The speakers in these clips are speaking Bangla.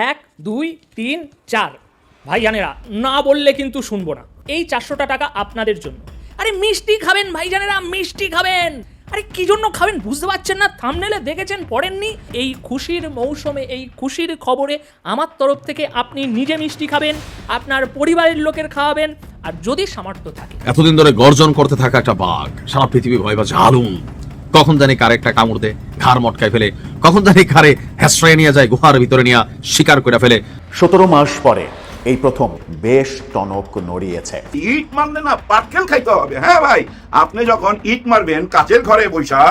1 2 3 4 ভাইজানেরা, না বললে কিন্তু শুনবো না। এই 400টা টাকা আপনাদের জন্য। আরে মিষ্টি খাবেন ভাইজানেরা, মিষ্টি খাবেন। আরে কি জন্য খাবেন বুঝতে পারছেন না? থাম্বনেলে দেখেছেন, পড়েননি? এই খুশির মৌসুমে, এই খুশির খবরে আমার তরফ থেকে আপনি নিজে মিষ্টি খাবেন, আপনার পরিবারের লোকের খাওয়াবেন, আর যদি সামর্থ্য থাকে। এতদিন ধরে গর্জন করতে থাকা একটা বাঘ সারা পৃথিবী ভয় পাচ্ছে হালুম। কখন জানি কারে একটা কামড় দেয়, ঘাড় মটকায় ফেলে, কখন জানি কারে হ্যাশ্রয়ে নিয়ে যায়, গুহার ভিতরে নিয়ে শিকার করে ফেলে। 17 মাস পরে এই প্রথম বেশ টনক নড়িয়েছে। ইট মারলে না পাটকেল খাইতে হবে। হ্যাঁ ভাই, আপনি যখন ইট মারবেন কাচের ঘরে বৈশা,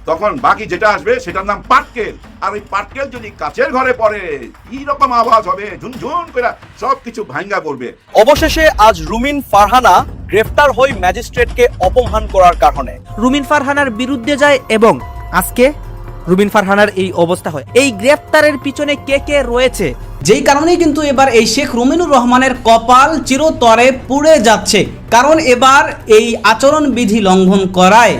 তখন বাকি যেটা আসবে সেটার নাম পাটকেল। আর ওই পাটকেল যদি কাচের ঘরে পড়ে, কি রকম আওয়াজ হবে, ঝুনঝুন করে সবকিছু ভাঙ্গা পড়বে। অবশেষে আজ রুমিন ফারহানা গ্রেফতার হয়ে ম্যাজিস্ট্রেটকে অপমান করার কারণে রুমিন ফারহানার বিরুদ্ধে যায় এবং আজকে রুমিন ফারহানার এই অবস্থা হয়। এই গ্রেফতারের পিছনে কে কে রয়েছে, যেই কারণেই কিন্তু এবার এই শেখ রুমিনুর রহমানের কপাল চিরতরে পুড়ে যাচ্ছে। কারণ এবার এই আচরণবিধি লঙ্ঘন করায়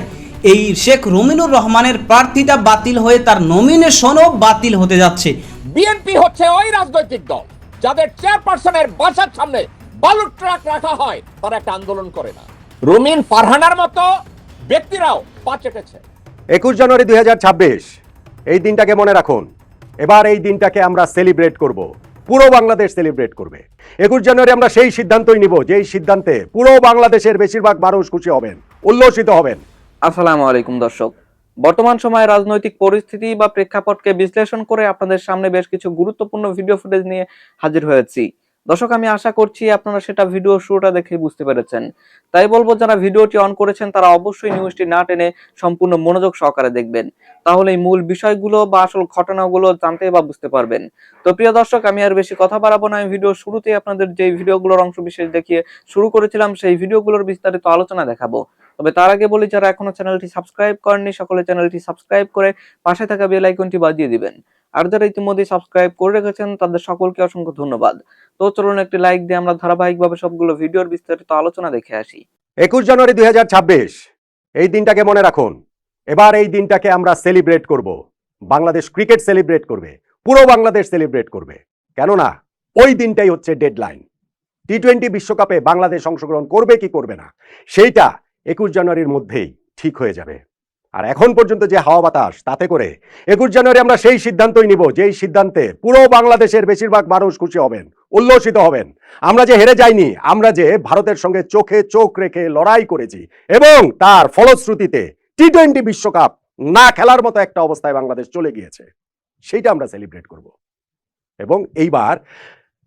এই শেখ রুমিনুর রহমানের প্রার্থিতা বাতিল হয়ে তার নমিনেশনও বাতিল হতে যাচ্ছে। বিএনপি হচ্ছে ওই রাজনৈতিক দল যাদের চেয়ারপারসনের বাসার সামনে বালুর ট্রাক রাখা হয়, তারা একটা আন্দোলন করে না। রুমিন ফারহানার মতো ব্যক্তিরাও পা চেটেছে। 21 জানুয়ারি 2026 এই দিনটাকে মনে রাখুন। এবার এই দিনটাকে আমরা সেলিব্রেট করব, পুরো বাংলাদেশ সেলিব্রেট করবে। 21 জানুয়ারি আমরা সেই সিদ্ধান্তই নিব যেই সিদ্ধান্তে পুরো বাংলাদেশের বেশিরভাগ মানুষ খুশি হবেন, উল্লসিত হবেন। আসসালামু আলাইকুম দর্শক, বর্তমান সময়ে রাজনৈতিক পরিস্থিতি বা প্রেক্ষাপটকে বিশ্লেষণ করে আপনাদের সামনে বেশ কিছু গুরুত্বপূর্ণ ভিডিও ফুটেজ নিয়ে হাজির হয়েছি। দর্শক, আমি আশা করছি আপনারা সেটা ভিডিও শুরুটা দেখে বুঝতে পেরেছেন। তাই বলবো, যারা ভিডিওটি অন করেছেন তারা অবশ্যই নিউজটি না টেনে সম্পূর্ণ মনোযোগ সহকারে দেখবেন, তাহলে এই মূল বিষয়গুলো বা আসল ঘটনাগুলো জানতে বা বুঝতে পারবেন। তো প্রিয় দর্শক, আমি আর বেশি কথা বাড়াবো না। আমি ভিডিও শুরুতেই আপনাদের যে ভিডিওগুলোর অংশ বিশেষ দেখিয়ে শুরু করেছিলাম সেই ভিডিওগুলোর বিস্তারিত আলোচনা দেখাবো। তবে তার আগে বলি, যারা এখনো চ্যানেলটি সাবস্ক্রাইব করেননি সকলে চ্যানেলটি সাবস্ক্রাইব করে পাশে থাকা বেল আইকনটি বাজিয়ে দিবেন। আর যারা ইতিমধ্যে সাবস্ক্রাইব করে রেখেছেন তাদের সকলকে অসংখ্য ধন্যবাদ। তো চলুন একটি লাইক দিয়ে আমরা ধারাবাহিকভাবে সবগুলো ভিডিওর বিস্তারিত আলোচনা দেখে আসি। 21 জানুয়ারি 2026 এই দিনটাকে মনে রাখুন। এবার এই দিনটাকে আমরা সেলিব্রেট করব। বাংলাদেশ ক্রিকেট সেলিব্রেট করবে, পুরো বাংলাদেশ সেলিব্রেট করবে। কেননা ওই দিনটাই হচ্ছে ডেডলাইন। টি-20 বিশ্বকাপে বাংলাদেশ অংশগ্রহণ করবে কি করবে না সেইটা 21 জানুয়ারির মধ্যেই ঠিক হয়ে যাবে। আর এখন পর্যন্ত যে হাওয়া বাতাস, তাতে করে 21 জানুয়ারি আমরা সেই সিদ্ধান্তই নিব যেই সিদ্ধান্তে পুরো বাংলাদেশের বেশিরভাগ মানুষ খুশি হবেন, উল্লসিত হবেন। আমরা যে হেরে যাইনি, আমরা যে ভারতের সঙ্গে চোখে চোখ রেখে লড়াই করেছি এবং তার ফলশ্রুতিতে টি-20 বিশ্বকাপ না খেলার মতো একটা অবস্থায় বাংলাদেশ চলে গিয়েছে, সেইটা আমরা সেলিব্রেট করব। এবং এইবার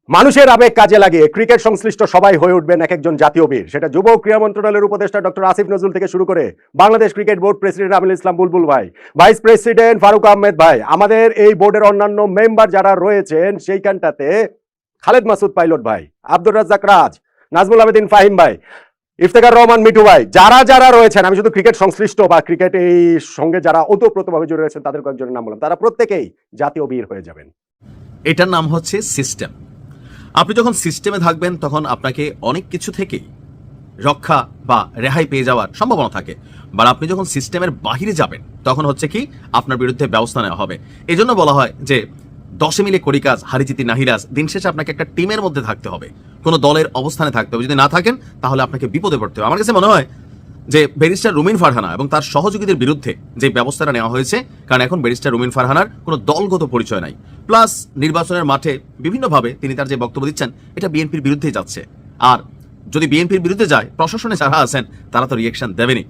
মানুষের আবেগ কাজে লাগিয়ে ক্রিকেট সংশ্লিষ্ট সবাই হয়ে উঠবেন এক একজন জাতীয় বীর। সেটা যুব ক্রীড়া মন্ত্রণালয়ের উপদেষ্টা ডক্টর আসিফ নজরুল থেকে শুরু করে Bangladesh cricket board president Aminul Islam Bulbul ভাই, ভাইস প্রেসিডেন্ট ফারুক আহমেদ ভাই, আমাদের এই বোর্ডের অন্যান্য মেম্বার যারা রয়েছেন সেইখানটাতে খালেদ মাসুদ পাইলট ভাই, আব্দুর রাজ্জাক রাজ, নাজমুল আবেদিন ফাহিম ভাই, ইফতেখার রহমান মিঠু ভাই, যারা যারা রয়েছেন, আমি শুধু ক্রিকেট সংশ্লিষ্ট বা ক্রিকেট এই সঙ্গে যারা ওতপ্রোতভাবে জড়িয়ে রয়েছেন তাদের কয়েকজনের নাম বললাম, তারা প্রত্যেকেই জাতীয় বীর হয়ে যাবেন। এটার নাম হচ্ছে সিস্টেম। আপনি যখন সিস্টেমে থাকবেন তখন আপনাকে অনেক কিছু থেকেই রক্ষা বা রেহাই পেয়ে যাওয়ার সম্ভাবনা থাকে। বা আপনি যখন সিস্টেমের বাহিরে যাবেন তখন হচ্ছে কি আপনার বিরুদ্ধে ব্যবস্থা নেওয়া হবে। এই জন্য বলা হয় যে 10 মিলে করি কাজ, হারিজিতি নাহিরাজ। দিন শেষে আপনাকে একটা টিমের মধ্যে থাকতে হবে, কোনো দলের অবস্থানে থাকতে হবে। যদি না থাকেন তাহলে আপনাকে বিপদে পড়তে হবে। আমার কাছে মনে হয় যে ব্যারিস্টার রুমিন ফারহানা এবং তার সহযোগীদের বিরুদ্ধে যে ব্যবস্থাটা নেওয়া হয়েছে, কারণ এখন ব্যারিস্টার রুমিন ফারহানার কোনো দলগত পরিচয় নাই, প্লাস নির্বাচনের মাঠে বিভিন্নভাবে তিনি তার যে বক্তব্য দিচ্ছেন এটা বিএনপির বিরুদ্ধেই যাচ্ছে। আর যদি বিএনপির বিরুদ্ধে যায়, প্রশাসনে যারা আছেন তারা তো রিয়েকশন দেবেনি।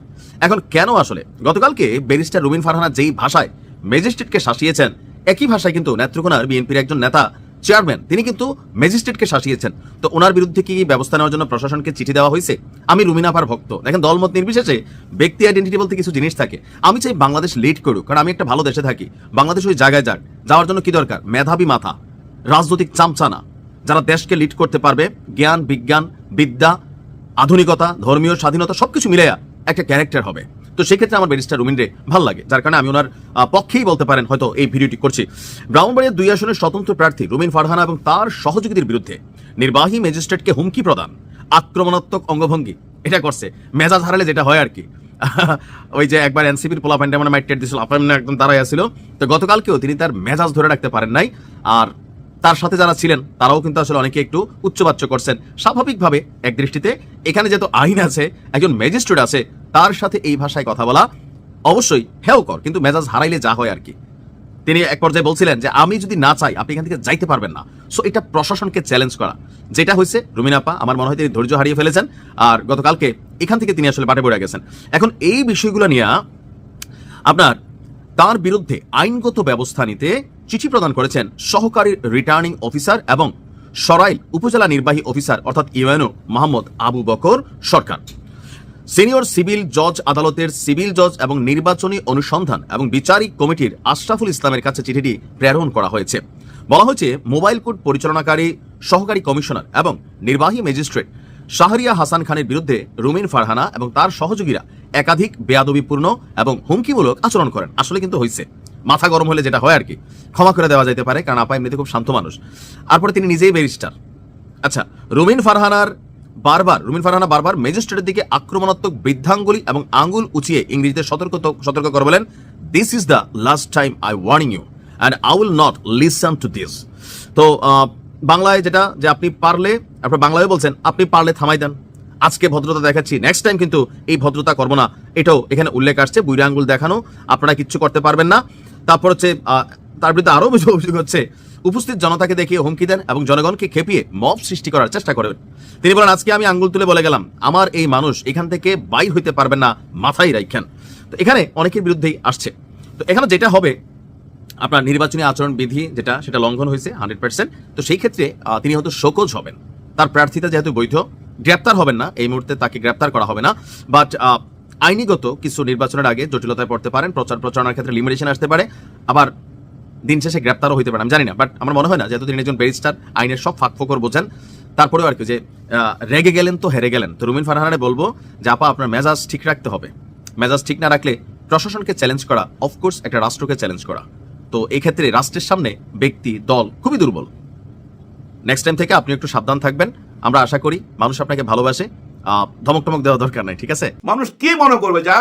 এখন কেন আসলে গতকালকে ব্যারিস্টার রুমিন ফারহানা যেই ভাষায় ম্যাজিস্ট্রেটকে শাসিয়েছেন, একই ভাষায় কিন্তু নেত্রকোনার বিএনপির একজন নেতা চেয়ারম্যান তিনি কিন্তু ম্যাজিস্ট্রেটকে শাসিয়েছেন। তো ওনার বিরুদ্ধে কি ব্যবস্থা নেওয়ার জন্য প্রশাসনকে চিঠি দেওয়া হয়েছে? আমি রুমিন আপার ভক্ত। দেখেন, দলমত নির্বিশেষে ব্যক্তি আইডেন্টিটি বলতে কিছু জিনিস থাকে। আমি চাই বাংলাদেশ লিড করুক, কারণ আমি একটা ভালো দেশে থাকি। বাংলাদেশ ওই জায়গায় যাক, যাওয়ার জন্য কি দরকার? মেধাবী মাথা, রাজনৈতিক চামচানা, যারা দেশকে লিড করতে পারবে। জ্ঞান, বিজ্ঞান, বিদ্যা, আধুনিকতা, ধর্মীয় স্বাধীনতা সবকিছু মিলাইয়া একটা ক্যারেক্টার হবে। তো সেক্ষেত্রে আমার ব্যারিস্টার রুমিনরে ভালো লাগে, যার কারণে আমি ওনার পক্ষেই বলতে পারেন হয়তো এই ভিডিওটি করছি। ব্রাহ্মণবাড়িয়া 2 আসনের স্বতন্ত্র প্রার্থী রুমিন ফারহানা এবং তার সহযোগীদের বিরুদ্ধে নির্বাহী ম্যাজিস্ট্রেটকে হুমকি প্রদান, আক্রমণাত্মক অঙ্গভঙ্গি এটা করছে। মেজাজ হারালে যেটা হয় আর কি, ওই যে একবার এনসিপির পোলা প্যান্ডে মানে মাইট দিয়েছিল, আপনার একদম দাঁড়াই আসছিল। তো গতকালকেও তিনি তার মেজাজ ধরে রাখতে পারেন নাই। আর তার সাথে যারা ছিলেন তারাও কিন্তু আসলে অনেকে একটু উচ্চবাচ্য করছেন। স্বাভাবিকভাবে এক দৃষ্টিতে এখানে যেহেতু আইন আছে, একজন ম্যাজিস্ট্রেট আছে, তার সাথে এই ভাষায় কথা বলা অবশ্যই হেয়কর, কিন্তু মেজাজ হারাইলে যা হয় আর কি। তিনি এক পর্যায়ে বলছিলেন যে আমি যদি না চাই আপনি এখান থেকে যাইতে পারবেন না। সো এটা প্রশাসনকে চ্যালেঞ্জ করা, যেটা হয়েছে রুমিন আপা আমার মনে হয় তিনি ধৈর্য হারিয়ে ফেলেছেন, আর গতকালকে এখান থেকে তিনি আসলে বাটে পড়ে গেছেন। এখন এই বিষয়গুলো নিয়ে আপনার তার বিরুদ্ধে আইনগত ব্যবস্থা নিতে চিঠি প্রদান করেছেন সহকারী রিটার্নিং অফিসার এবং সরাইল উপজেলা নির্বাহী অফিসার অর্থাৎ ইউএনও মোহাম্মদ আবু বকর সরকার। সিনিয়র সিভিল জজ আদালতের সিভিল জজ এবং নির্বাচনী অনুসন্ধান এবং বিচারিক কমিটির আশরাফুল ইসলামের কাছে চিঠিটি প্রেরণ করা হয়েছে। বলা হয়েছে মোবাইল কোর্ট পরিচালনাকারী সহকারী কমিশনার এবং নির্বাহী ম্যাজিস্ট্রেট শাহরিয়া হাসান খানের বিরুদ্ধে রুমিন ফারহানা এবং তার সহযোগীরা একাধিক বেয়াদবিপূর্ণ এবং হুমকিমূলক আচরণ করেন। আসলে কিন্তু হয়েছে, মাথা গরম হলে যেটা হয় আর কি, ক্ষমা করে দেওয়া যেতে পারে, কারণ আপা এমনিতে খুব শান্ত মানুষ। তারপরে তিনি নিজেই ব্যারিস্টার। আচ্ছা, রুমিন ফারহানা বারবার ম্যাজিস্ট্রেটের দিকে আক্রমণাত্মক বৃদ্ধাঙ্গুলি এবং আঙ্গুল উঁচিয়ে ইংরেজিতে সতর্ক করে বলেন, this is the last time I warning you and I will not listen to this. তো বাংলায় যেটা যে আপনি পারলে, আপনার বাংলায় বলছেন আপনি পারলে থামাই দেন, আজকে ভদ্রতা দেখাচ্ছি, নেক্সট টাইম কিন্তু এই ভদ্রতা করবো না, এটাও এখানে উল্লেখ আসছে। বুড়ি আঙ্গুল দেখানো, আপনারা কিচ্ছু করতে পারবেন না। তারপর হচ্ছে তার বিরুদ্ধে আরও অভিযোগ হচ্ছে উপস্থিত জনতাকে দেখিয়ে হুমকি দেন এবং জনগণকে খেপিয়ে মব সৃষ্টি করার চেষ্টা করেন। তিনি বলেন, আজকে আমি আঙ্গুল তুলে বলে গেলাম আমার এই মানুষ এখান থেকে বাইর হইতে পারবেন না, মাথায় রাখেন। তো এখানে অনেকের বিরুদ্ধেই আসছে। তো এখানে যেটা হবে আপনার নির্বাচনী আচরণ বিধি যেটা, সেটা লঙ্ঘন হয়েছে 100%। তো সেই ক্ষেত্রে তিনি হয়তো শোকজ হবেন, তার প্রার্থিতা যেহেতু বৈধ, গ্রেপ্তার হবেন না, এই মুহূর্তে তাকে গ্রেপ্তার করা হবে না। বাট আইনিগত কিছু নির্বাচনের আগে জটিলতায় পড়তে পারেন, প্রচারণার ক্ষেত্রে লিমিটেশন আসতে পারে, আবার দিন শেষে গ্রেপ্তারও হইতে পারে, আমি জানি না। বাট আমার মনে হয় না, যেহেতু তিনি একজন ব্যারিস্টার, আইনের সব ফাঁকফোকর বোঝেন, তারপরেও আর কি যে রেগে গেলেন তো হেরে গেলেন। তো রুমিন ফারহানারে বলবো যে আপা আপনার মেজাজ ঠিক রাখতে হবে, মেজাজ ঠিক না রাখলে প্রশাসনকে চ্যালেঞ্জ করা অফকোর্স একটা রাষ্ট্রকে চ্যালেঞ্জ করা। তো এই ক্ষেত্রে রাষ্ট্রের সামনে ব্যক্তি দল খুবই দুর্বল। নেক্সট টাইম থেকে আপনি একটু সাবধান থাকবেন। আমরা আশা করি মানুষ আপনাকে ভালোবাসে, ধমক টমক দেওয়া দরকার নাই, ঠিক আছে? মানুষ কি মনে করবে যে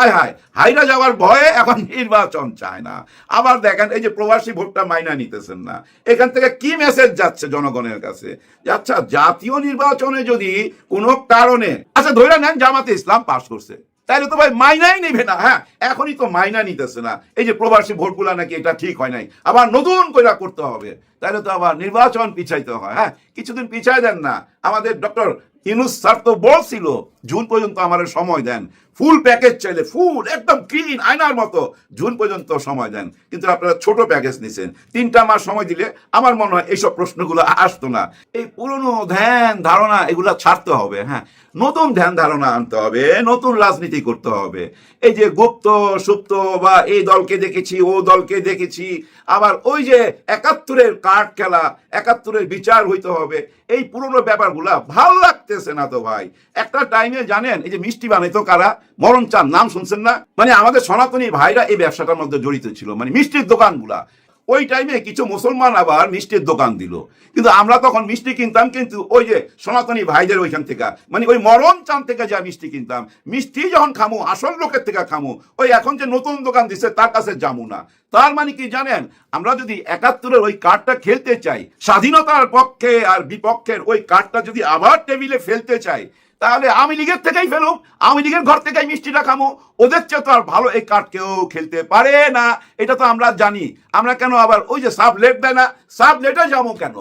হাইরা যাওয়ার ভয়ে এখন নির্বাচন চায় না। আবার দেখেন এই যে প্রবাসী ভোটটা মাইনা নিতেছেন না, এখান থেকে কি মেসেজ যাচ্ছে জনগণের কাছে? আচ্ছা, জাতীয় নির্বাচনে যদি কোনো কারণে আচ্ছা ধরে নেন জামাতে ইসলাম পাস করছে, তাইলে তো ভাই মাইনাই নেবে না। হ্যাঁ, এখনই তো মাইনা নিতেছে না, এই যে প্রবাসী ভোটগুলা নাকি এটা ঠিক হয় নাই, আবার নতুন করে করতে হবে, তাইলে তো আবার নির্বাচন পিছাইতে হয়। হ্যাঁ, কিছুদিন পিছাই দেন না। আমাদের ডক্টর ইউনূস স্যার তো বলছিল জুন পর্যন্ত আমাদের সময় দেন, ফুল প্যাকেজ চাইলে ফুল একদম ক্লিন আয়নার মতো জুন পর্যন্ত সময় দেন, কিন্তু আপনারা ছোট প্যাকেজ নিছেন। 3টা মাস সময় দিলে আমার মনে হয় এইসব প্রশ্নগুলো আসতো না। এই পুরনো ধ্যান ধারণা এগুলা ছাড়তে হবে। হ্যাঁ, নতুন ধ্যান ধারণা আনতে হবে, নতুন রাজনীতি করতে হবে। এই যে গুপ্ত সুপ্ত বা এই দলকে দেখেছি ও দলকে দেখেছি, আবার ওই যে 71-এর কার্ড খেলা, 71-এর বিচার হইতে হবে, এই পুরনো ব্যাপারগুলা ভাল লাগতেছে না তো ভাই। একটা টাইমে জানেন এই যে মিষ্টি বানাইতো কারা, মরণ চান, নাম শুনছেন না? মানে আমাদের সনাতনী ভাইরা এই ব্যবসাটার মধ্যে জড়িত ছিল, মানে মিষ্টির দোকানগুলা। ওই টাইমে কিছু মুসলমান আবার মিষ্টির দোকান দিল, কিন্তু আমরা তখন মিষ্টি কিনতাম কিন্তু ওই যে সনাতনী ভাইদের ওইখান থেকে, মানে ওই মরণ চান থেকে যা মিষ্টি কিনতাম। মিষ্টি যখন খামু আসল লোকের থেকে খামু, ওই এখন যে নতুন দোকান দিচ্ছে তার কাছে যাবো না। তার মানে কি জানেন, আমরা যদি 71-এর ওই কার্ডটা খেলতে চাই, স্বাধীনতার পক্ষে আর বিপক্ষের ওই কার্ডটা যদি আবার টেবিলে ফেলতে চাই, তাহলে আওয়ামী লীগের থেকেই ফেলুক, আওয়ামী লীগের ঘর থেকেই মিষ্টিটা খামো। ওদের চেয়ে তো আর ভালো এই কার্ড কেউ খেলতে পারে না, এটা তো আমরা জানি। আমরা কেন আবার ওই যে সাব লেট দেয় না, সাব লেটে যাবো কেন?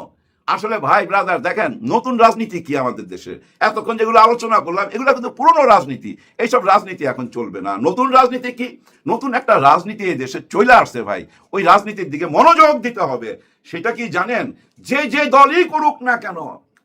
আসলে ভাই ব্রাদার দেখেন, নতুন রাজনীতি কি আমাদের দেশে? এতক্ষণ যেগুলো আলোচনা করলাম এগুলো কিন্তু পুরনো রাজনীতি, এইসব রাজনীতি এখন চলবে না। নতুন রাজনীতি কি? নতুন একটা রাজনীতি এই দেশে চলে আসছে ভাই, ওই রাজনীতির দিকে মনোযোগ দিতে হবে। সেটা কি জানেন, যে দলই করুক না কেন,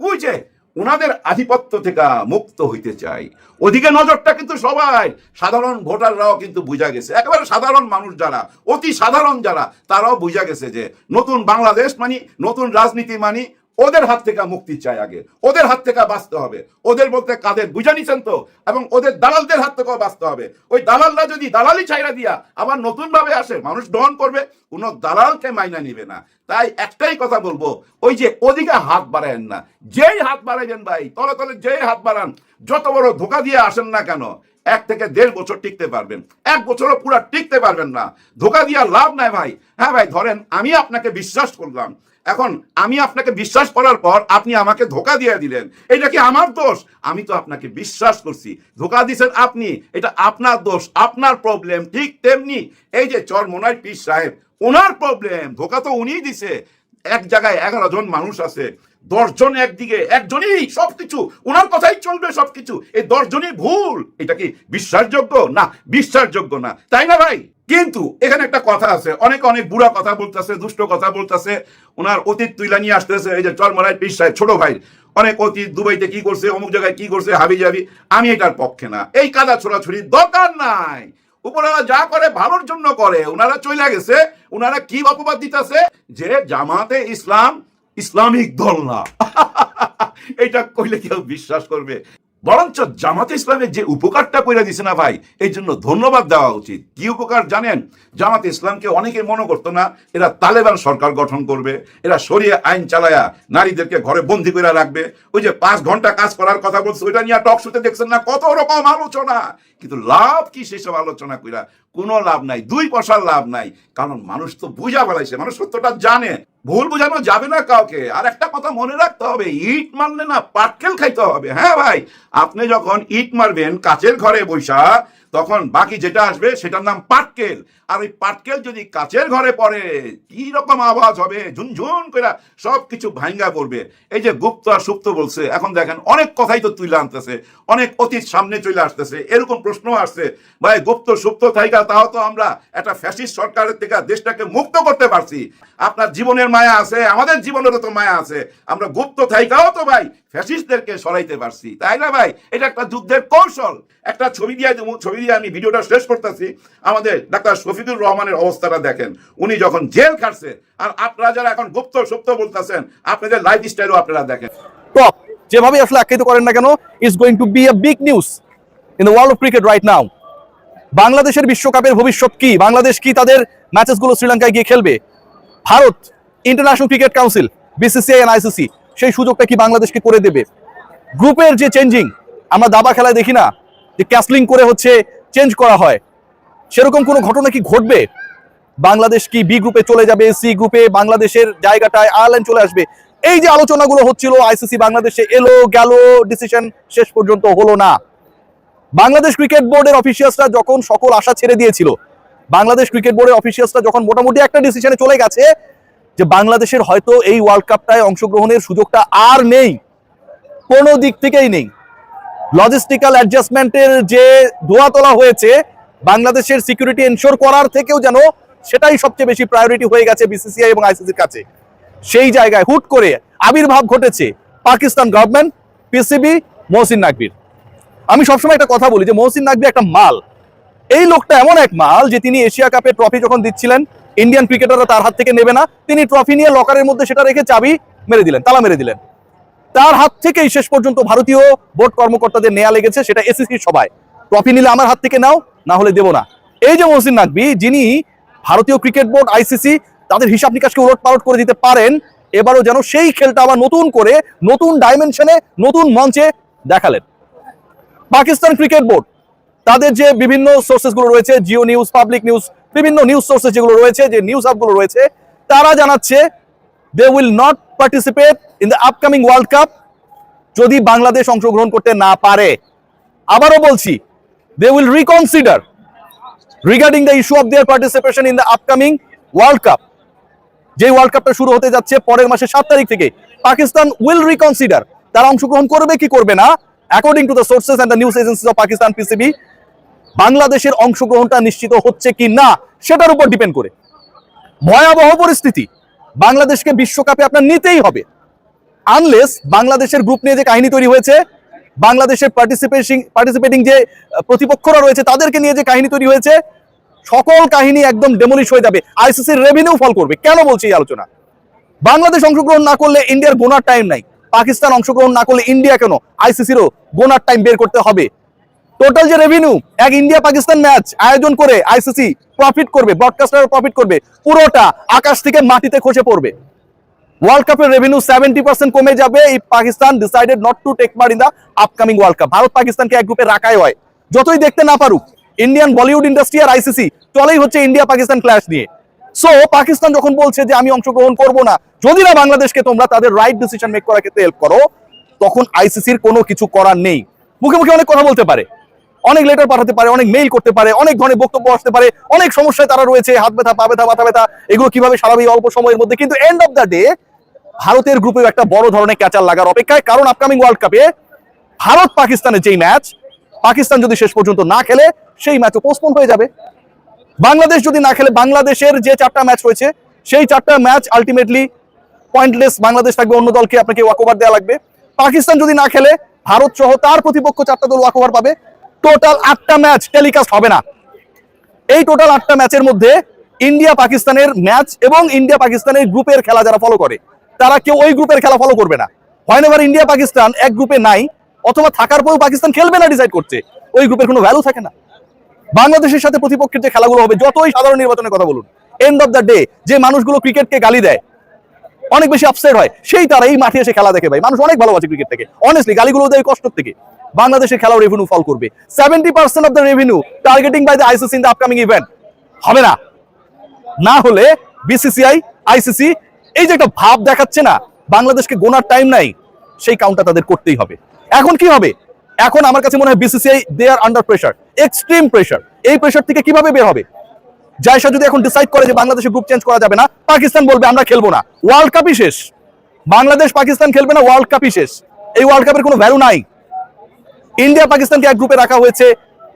ওই যে ওনাদের আধিপত্য থেকে মুক্ত হইতে চাই, ওদিকে নজরটা কিন্তু সবাই সাধারণ ভোটাররাও কিন্তু বুঝা গেছে, একেবারে সাধারণ মানুষ যারা, অতি সাধারণ যারা, তারাও বুঝা গেছে যে নতুন বাংলাদেশ মানি, নতুন রাজনীতি মানি, ওদের হাত থেকে মুক্তি চাই, আগে ওদের হাত থেকে বাঁচতে হবে। ওদের বলতে কাদের বুঝা নিছেন তো? এবং ওদের দালালদের হাত থেকেও বাঁচতে হবে। ওই দালালরা যদি দালালি ছাইরা দিয়া আবার নতুন ভাবে আসে, মানুষ গ্রহণ করবে, কোনো দালালকে মাইনা নিবে না। তাই একটাই কথা বলবো, ওই যে ওদিকে হাত বাড়ায়েন না, যেই হাত বাড়াইবেন ভাই, তলে তলে যেই হাত বাড়ান, যত বড় ধোকা দিয়ে আসেন না কেন, 1 থেকে 1.5 বছর টিকতে পারবেন, 1 বছরও পুরো টিকতে পারবেন না। ধোকা দিয়া লাভ নাই ভাই। হ্যাঁ ভাই, ধরেন আমি আপনাকে বিশ্বাস করলাম, এখন আমি আপনাকে বিশ্বাস করার পর আপনি আমাকে ধোকা দিয়ে দিলেন, এটা কি আমার দোষ? আমি তো আপনাকে বিশ্বাস করছি, ধোকা দিয়েছেন আপনি, এটা আপনার দোষ, আপনার প্রবলেম। ঠিক তেমনি এই যে চরমোনাই পীর সাহেব, ওনার প্রবলেম, ধোকা তো উনিই দিছে। এক জায়গায় 11 জন মানুষ আছে, 10 জন একদিকে, একজনই সবকিছু, ওনার কথাই চলবে সবকিছু, এই 10 জনই ভুল। এটা কি বিশ্বাসযোগ্য? না, বিশ্বাসযোগ্য না, তাই না ভাই? কিন্তু এখানে একটা কথা আছে, অনেক অনেক বুড়া কথা বলতেছে, দুষ্ট কথা বলতেছে, ওনার অতীত তুইলা নিয়ে আসতেছে। এই যে চরমোনাই পীর সাহেব ছোট ভাই, অনেক অতীত, দুবাইতে কি করছে, অমুক জায়গায় কি করছে, হাবি যাবি। আমি এটার পক্ষে না, এই কাদা ছোড়াছুড়ি দরকার নাই। উপরালা যা করে ভালোর জন্য করে। ওনারা চলে গেছে, ওনারা কি অপবাদ দিতেছে যে জামাতে ইসলাম ইসলামিক দল না। এটা কইলে কেউ বিশ্বাস করবে? বরঞ্চ জামাতে ইসলামের যে উপকারটা করে দিছে না ভাই, এই জন্য ধন্যবাদ দেওয়া উচিত। কি উপকার জানেন? জামাতে ইসলামকে অনেকে মনে করতো না এরা তালেবান সরকার গঠন করবে, এরা শরিয়া আইন চালায়া নারীদেরকে ঘরে বন্দি করে রাখবে। ওই যে 5 ঘন্টা কাজ করার কথা বলছে, ওইটা নিয়ে টক শোতে দেখছেন না কত রকম আলোচনা, কিন্তু লাভ কি সেসব আলোচনা কইরা? কোনো লাভ নাই, 2 পয়সার লাভ নাই। কারণ মানুষ তো বুঝা ফেলাইছে, মানুষ সত্যটা জানে, ভুল বুঝানো যাবে না কাউকে। আর একটা কথা মনে রাখতে হবে, ইট মারলে না পাটকেল খাইতে হবে। হ্যাঁ ভাই, আপনি যখন ইট মারবেন কাচের ঘরে বৈশা, তখন বাকি যেটা আসবে সেটার নাম পাটকেল। আর ওই পাটকেল যদি কাচের ঘরে পড়ে, কি রকম আওয়াজ হবে, ঝুনঝুন করে সবকিছু ভাঙ্গা পড়বে। এই যে গুপ্ত আর সুপ্ত বলছে, এখন দেখেন অনেক কথাই তো তুলে আনতেছে, অনেক অতীত সামনে চলে আসতেছে। এরকম প্রশ্ন আসছে, ভাই গুপ্ত সুপ্ত থাইকা তাও তো আমরা একটা ফ্যাসিস্ট সরকারের থেকে দেশটাকে মুক্ত করতে পারছি। আপনার জীবনের মায়া আছে, আমাদের জীবনেরও তো মায়া আছে, আমরা গুপ্ত থাইকাও তো ভাই ফ্যাসিস্টদেরকে সরাইতে পারছি, তাই না ভাই? এটা একটা যুদ্ধের কৌশল। একটা ছবি দিয়ে আমি ভিডিওটা শেষ করতেছি। আমাদের ডাক্তার শফিকুর রহমানের অবস্থাটা দেখেন, উনি যখন জেল খাটছে, আর আপনারা যারা এখন গুপ্ত সুপ্ত বলতেছেন, আপনাদের লাইফ স্টাইলও আপনারা দেখেন। টপ যেভাবে আসলে আখ্যায়িত করেন না কেন, is going to be a big news in the world of cricket right now. বাংলাদেশের বিশ্বকাপের ভবিষ্যৎ কি? বাংলাদেশ কি তাদের ম্যাচেসগুলো শ্রীলঙ্কায় গিয়ে খেলবে? Bharat, International Cricket Council, BCCI and ICC সেই সুযোগটা কি বাংলাদেশকে করে দেবে? গ্রুপের যে চেঞ্জিং, আমরা দাবা খেলায় দেখি না যে ক্যাসলিং করে হচ্ছে চেঞ্জ করা হয়, সেরকম কোনো ঘটনা কি ঘটবে? বাংলাদেশ কি বি গ্রুপে চলে যাবে, সি গ্রুপে বাংলাদেশের জায়গাটায় আয়ারল্যান্ড চলে আসবে? এই যে আলোচনাগুলো হচ্ছিল, আইসিসি বাংলাদেশে এলো গেল, ডিসিশন শেষ পর্যন্ত হলো না। বাংলাদেশ ক্রিকেট বোর্ডের অফিসিয়ালসরা যখন সকল আশা ছেড়ে দিয়েছিল, বাংলাদেশ ক্রিকেট বোর্ডের অফিসিয়ালসরা যখন মোটামুটি একটা ডিসিশনে চলে গেছে যে বাংলাদেশের হয়তো এই ওয়ার্ল্ড কাপটায় অংশগ্রহণের সুযোগটা আর নেই, কোনো দিক থেকেই নেই। লজিস্টিক্যাল অ্যাডজাস্টমেন্টের যে দোয়া তোলা হয়েছে, বাংলাদেশের সিকিউরিটি এনশোর করার থেকেও যেন সেটাই সবচেয়ে বেশি প্রায়োরিটি হয়ে গেছে বিসিসিআই এবং আইসিসির কাছে। সেই জায়গায় হুট করে আবির্ভাব ঘটেছে পাকিস্তান গভর্নমেন্ট, পিসিবি, মহসিন নাকভির। আমি সবসময় একটা কথা বলি যে মহসিন নাকভি একটা মাল। এই লোকটা এমন এক মাল যে তিনি এশিয়া কাপের ট্রফি যখন দিচ্ছিলেন, ইন্ডিয়ান ক্রিকেটাররা তার হাত থেকে নেবে না, তিনি ট্রফি নিয়ে লকারের মধ্যে সেটা রেখে চাবি মেরে দিলেন, তালা মেরে দিলেন। তার হাত থেকেই শেষ পর্যন্ত ভারতীয় বোর্ড কর্মকর্তাদের নেওয়া লেগেছে, সেটা এসিসির সভায়, ট্রফি নিলে আমার হাত থেকে নাও, না হলে দেবো না। এই যে মহসিন নাকভি, যিনি ভারতীয় ক্রিকেট বোর্ড, আইসিসি তাদের হিসাব নিকাশকে উলট পালট করে দিতে পারেন, এবারও যেন সেই খেলটা আবার নতুন করে, নতুন ডাইমেনশনে, নতুন মঞ্চে দেখালেন। পাকিস্তান ক্রিকেট বোর্ড তাদের যে বিভিন্ন সোর্সেসগুলো রয়েছে, জিও নিউজ, পাবলিক নিউজ, বিভিন্ন নিউজ সোর্সেস যেগুলো রয়েছে, যে নিউজ হাবগুলো রয়েছে, তারা জানাচ্ছে they will not participate in the upcoming world cup যদি বাংলাদেশ অংশগ্রহণ করতে না পারে। আবারও বলছি, they will reconsider regarding the issue of their participation in the upcoming world cup. যে ওয়ার্ল্ড কাপটা শুরু হতে যাচ্ছে পরের মাসে 7 তারিখ থেকে, পাকিস্তান উইল রিকনসিডার তারা অংশগ্রহণ করবে কি করবে না, according to the sources and the news agencies of Pakistan, PCB. বাংলাদেশের অংশগ্রহণটা নিশ্চিত হচ্ছে কি না সেটার উপর ডিপেন্ড করে। ভয়াবহ পরিস্থিতি, বাংলাদেশকে বিশ্বকাপে আপনার নিতেই হবে, আনলেস বাংলাদেশের গ্রুপ নিয়ে যে কাহিনী তৈরি হয়েছে, বাংলাদেশের পার্টিসিপেটিং যে প্রতিপক্ষরা রয়েছে তাদেরকে নিয়ে যে কাহিনী তৈরি হয়েছে, সকল কাহিনী একদম ডেমোলিশ হয়ে যাবে, আইসিসির রেভিনিউ ফল করবে। কেন বলছি এই আলোচনা? বাংলাদেশ অংশগ্রহণ না করলে ইন্ডিয়ার গোনার টাইম নাই, পাকিস্তান অংশগ্রহণ না করলে ইন্ডিয়া কেন, আইসিসিরও গোনার টাইম বের করতে হবে। টোটাল যে রেভিনিউ এক ইন্ডিয়া পাকিস্তান ম্যাচ আয়োজন করে আইসিসি প্রফিট করবে, ব্রডকাস্টার প্রফিট করবে, পুরোটা আকাশ থেকে মাটিতে খসে পড়বে। ওয়ার্ল্ড কাপের রেভিনিউ 70% কমে যাবে। এই Pakistan decided not to take part in the upcoming world cup. Bharat পাকিস্তানকে এক গ্রুপে রাখাই হয়, যতই দেখতে না পারুক, ইন্ডিয়ান বলিউড ইন্ডাস্ট্রি আর আইসিসি চলেই হচ্ছে ইন্ডিয়া পাকিস্তান ক্ল্যাশ নিয়ে। সো পাকিস্তান যখন বলছে যে আমি অংশগ্রহণ করব না যদি না বাংলাদেশকে তোমরা তাদের রাইট ডিসিশন মেক করার ক্ষেত্রে হেল্প করো, তখন আইসিসির কোনো কিছু করার নেই। মুখে মুখে অনেক কথা বলতে পারে, অনেক লেটার পাঠাতে পারে, অনেক মেইল করতে পারে, অনেক ধরনের বক্তব্য আসতে পারে, অনেক সমস্যায় তারা রয়েছে, হাত ব্যথা, পা ব্যথা, মাথা ব্যথা, এগুলো কিভাবে সারাবে এই অল্প সময়ের মধ্যে। কিন্তু এন্ড অফ দ্য ডে ভারতের গ্রুপে একটা বড় ধরনের ক্যাচার লাগার অপেক্ষায়, কারণ আপকামিং ওয়ার্ল্ড কাপে ভারত পাকিস্তানের যেই ম্যাচ, পাকিস্তান যদি শেষ পর্যন্ত না খেলে সেই ম্যাচও পোস্টপোন হয়ে যাবে। বাংলাদেশ যদি না খেলে, বাংলাদেশের যে 4টা ম্যাচ রয়েছে সেই 4টা ম্যাচ আলটিমেটলি পয়েন্টলেস, বাংলাদেশ থাকবে, অন্য দলকে আপনাকে ওয়াকওভার দেওয়া লাগবে। পাকিস্তান যদি না খেলে ভারত সহ তার প্রতিপক্ষ 4টা দল ওয়াকওভার পাবে। টোটাল 8টা ম্যাচ টেলিকাস্ট হবে না। এই টোটাল 8টা ম্যাচের মধ্যে ইন্ডিয়া পাকিস্তানের ম্যাচ এবং ইন্ডিয়া পাকিস্তানের গ্রুপের খেলা যারা ফলো করে তারা কেউ ওই গ্রুপের খেলা ফলো করবে না। হোয়েনেভার ইন্ডিয়া পাকিস্তান এক গ্রুপে নাই অথবা থাকার পরেও পাকিস্তান খেলবে না ডিসাইড করছে, ওই গ্রুপের কোনো ভ্যালু থাকে না। বাংলাদেশের সাথে প্রতিপক্ষের যে খেলাগুলো হবে, যতই সাধারণ নির্বাচনের কথা বলুন, এন্ড অফ দ্য ডে যে মানুষগুলো ক্রিকেটকে গালি দেয়, অনেক বেশি আপসেট হয়, সেই তারা এই মাঠে এসে খেলা দেখে। ভাই, মানুষ অনেক ভালোবাসে ক্রিকেট থেকে, অনেস্টলি গালিগুলো দেয় কষ্ট থেকে। বাংলাদেশের খেলাও রেভিনিউ ফল করবে। 70% of the revenue targeting by the ICC in the upcoming event হবে না। না হলে বিসিসিআই, আইসিসি এই যে একটা ভাব দেখাচ্ছে না বাংলাদেশকে গোনার টাইম নাই, সেই কাউন্টটা তাদের করতেই হবে। এখন কি হবে? এখন আমার কাছে মনে হয় বিসিসিআই দে আর আন্ডার প্রেসার, এক্সট্রিম প্রেসার। এই প্রেসার থেকে কিভাবে বের হবে? জায়সা যদি এখন ডিসাইড করে যে বাংলাদেশের গ্রুপ চেঞ্জ করা যাবে না, পাকিস্তান বলবে আমরা খেলবো না, ওয়ার্ল্ড কাপই শেষ। বাংলাদেশ পাকিস্তান খেলবে না, ওয়ার্ল্ড কাপই শেষ। এই ওয়ার্ল্ড কাপের কোনো ভ্যালু নাই। ইন্ডিয়া পাকিস্তানকে এক গ্রুপে রাখা হয়েছে,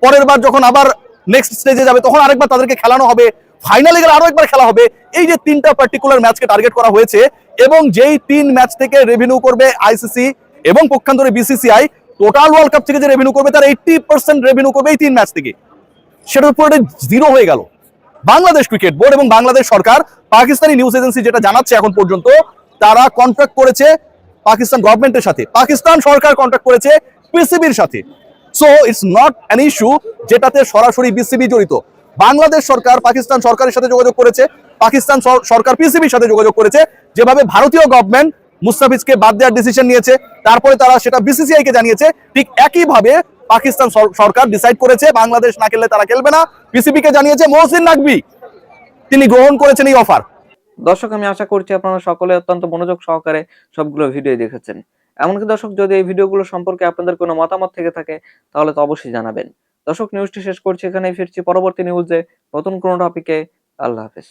পরের বার যখন আবার নেক্সট স্টেজে যাবে তখন আরেকবার তাদেরকে খেলানো হবে, ফাইনালে গেলে আরো একবার খেলা হবে। এই যে 3টা পার্টিকুলার ম্যাচকে টার্গেট করা হয়েছে এবং যেই 3 ম্যাচ থেকে রেভিনিউ করবে আইসিসি এবং পক্ষান্তরে বিসিসিআই, টোটাল ওয়ার্ল্ড কাপ থেকে যে রেভিনিউ করবে তার 80% রেভিনিউ করবে এই 3 ম্যাচ থেকে। সেটার উপরে জিরো হয়ে গেল। বাংলাদেশ ক্রিকেট বোর্ড এবং বাংলাদেশ সরকার, পাকিস্তানি নিউজ এজেন্সি যেটা জানাচ্ছে এখন পর্যন্ত, তারা কন্ট্রাক্ট করেছে পাকিস্তান গভর্নমেন্টের সাথে, পাকিস্তান সরকার কন্ট্রাক্ট করেছে পিসিবির সাথে। So it's not an issue যেটাতে সরাসরি বিসিবি জড়িত। বাংলাদেশ সরকার পাকিস্তান সরকারের সাথে যোগাযোগ করেছে, পাকিস্তান সরকার পিসিবির সাথে যোগাযোগ করেছে। যেভাবে ভারতীয় গভর্নমেন্ট মুস্তাফিজকে বাদ দেওয়ার ডিসিশন নিয়েছে, তারপরে তারা সেটা বিসিসিআই কে জানিয়েছে, ঠিক একইভাবে পাকিস্তান সরকার ডিসাইড করেছে বাংলাদেশ না খেললে তারা খেলবে না। পিসিবি কে জানিয়েছে, মহসিন নাকভি তিনি গ্রহণ করেছেন এই অফার। দর্শক, আমি আশা করছি আপনারা সকলে অত্যন্ত মনোযোগ সহকারে সবগুলো ভিডিও দেখেছেন। এমনকি দর্শক, যদি এই ভিডিওগুলো সম্পর্কে আপনাদের কোনো মতামত থেকে থাকে তাহলে তো অবশ্যই জানাবেন। দর্শক, নিউজটি শেষ করছি এখানেই, ফিরছি পরবর্তী নিউজে নতুন কোনো টপিকে। আল্লাহ হাফেজ।